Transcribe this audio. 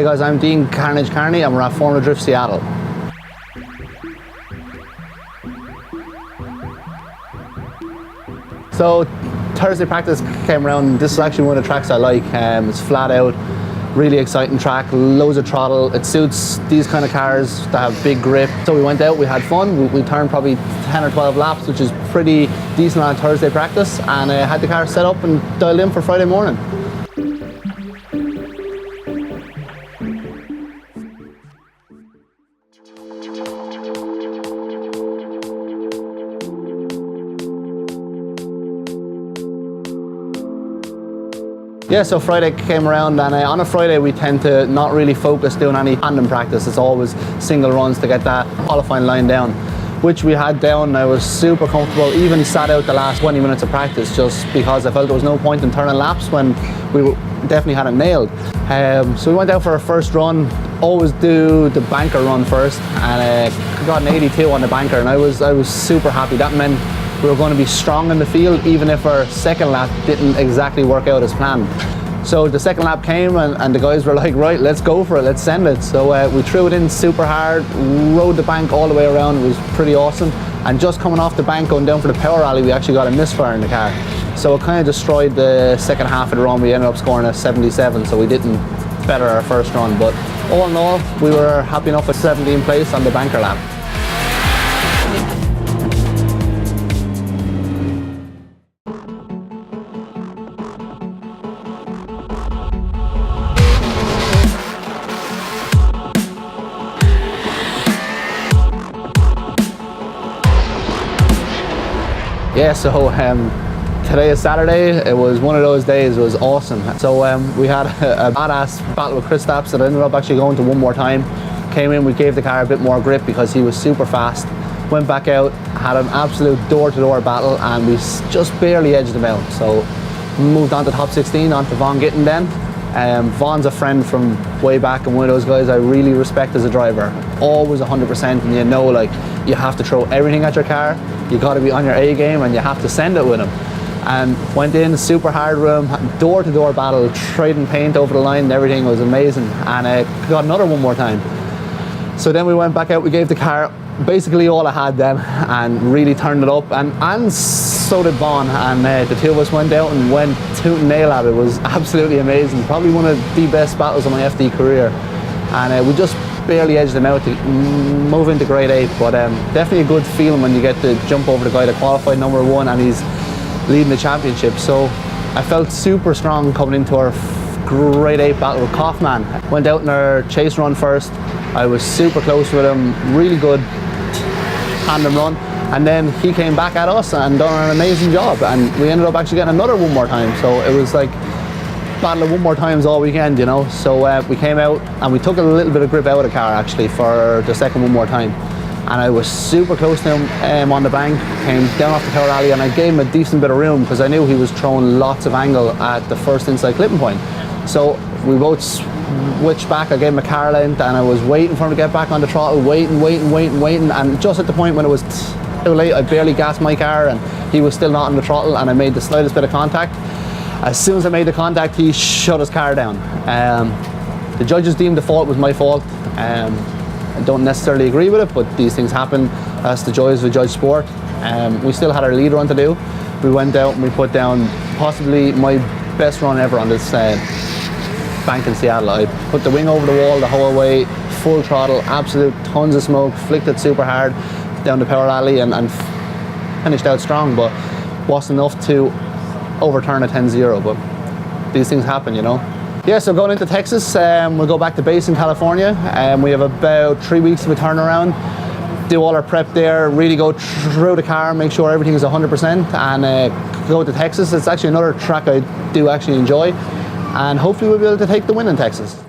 Hey guys, I'm Dean, Carnage Kearney, and we're at Formula Drift Seattle. So Thursday practice came around. This is actually one of the tracks I like. It's flat out, really exciting track, loads of throttle. It suits these kind of cars that have big grip. So we went out, we had fun. We turned probably 10 or 12 laps, which is pretty decent on Thursday practice, and had the car set up and dialed in for Friday morning. Yeah, so Friday came around, and on a Friday we tend to not really focus doing any tandem practice. It's always single runs to get that qualifying line down, which we had down. I was super comfortable, even sat out the last 20 minutes of practice just because I felt there was no point in turning laps when we definitely had it nailed. So we went out for our first run. Always do the banker run first, and got an 82 on the banker, and I was super happy. That meant we were going to be strong in the field, even if our second lap didn't exactly work out as planned. So the second lap came, and the guys were like, right, let's go for it, let's send it. So we threw it in super hard, rode the bank all the way around. It was pretty awesome. And just coming off the bank, going down for the power rally, we actually got a misfire in the car. So it kind of destroyed the second half of the run. We ended up scoring a 77, so we didn't better our first run. But all in all, we were happy enough with 17th place on the banker lap. Yeah, so today is Saturday. It was one of those days. It was awesome. So we had a badass battle with Chris Stapps that ended up actually going to one more time. Came in, we gave the car a bit more grip because he was super fast. Went back out, had an absolute door-to-door battle, and we just barely edged him out. So moved on to top 16, on to Vaughn Gittin then. Vaughn's a friend from way back, and one of those guys I really respect as a driver. Always 100%, and you know, like, you have to throw everything at your car. You got to be on your A game, and you have to send it with him. And went in super hard room, door-to-door battle, trading paint over the line and everything. It was amazing, and got another one more time. So then we went back out, we gave the car basically all I had then, and really turned it up, and so did Vaughn, and the two of us went out and went toot and nail at it. It was absolutely amazing. Probably one of the best battles of my FD career, and we just barely edged him out to move into grade 8, but definitely a good feeling when you get to jump over the guy that qualified number 1 and he's leading the championship. So I felt super strong coming into our grade 8 battle with Kaufman. Went out in our chase run first. I was super close with him, really good tandem run, and then he came back at us and done an amazing job, and we ended up actually getting another one more time. So it was like battle of one more times all weekend, you know. So we came out and we took a little bit of grip out of the car actually for the second one more time, and I was super close to him on the bank. Came down off the power alley, and I gave him a decent bit of room because I knew he was throwing lots of angle at the first inside clipping point. So we both switched back. I gave him a car length, and I was waiting for him to get back on the throttle, waiting, and just at the point when it was too late, I barely gassed my car and he was still not on the throttle, and I made the slightest bit of contact. As soon as I made the contact, he shut his car down. The judges deemed the fault was my fault. I don't necessarily agree with it, but these things happen. That's the joys of judge sport. We still had our lead run to do. We went out and we put down possibly my best run ever on this bank in Seattle. I put the wing over the wall the whole way, full throttle, absolute tons of smoke, flicked it super hard down the power alley, and finished out strong, but wasn't enough to overturn a 10-0, but these things happen, you know. Yeah, so going into Texas, we'll go back to base in California, and we have about 3 weeks of a turnaround. Do all our prep there, really go through the car, make sure everything is 100%, and go to Texas. It's actually another track I do actually enjoy, and hopefully we'll be able to take the win in Texas.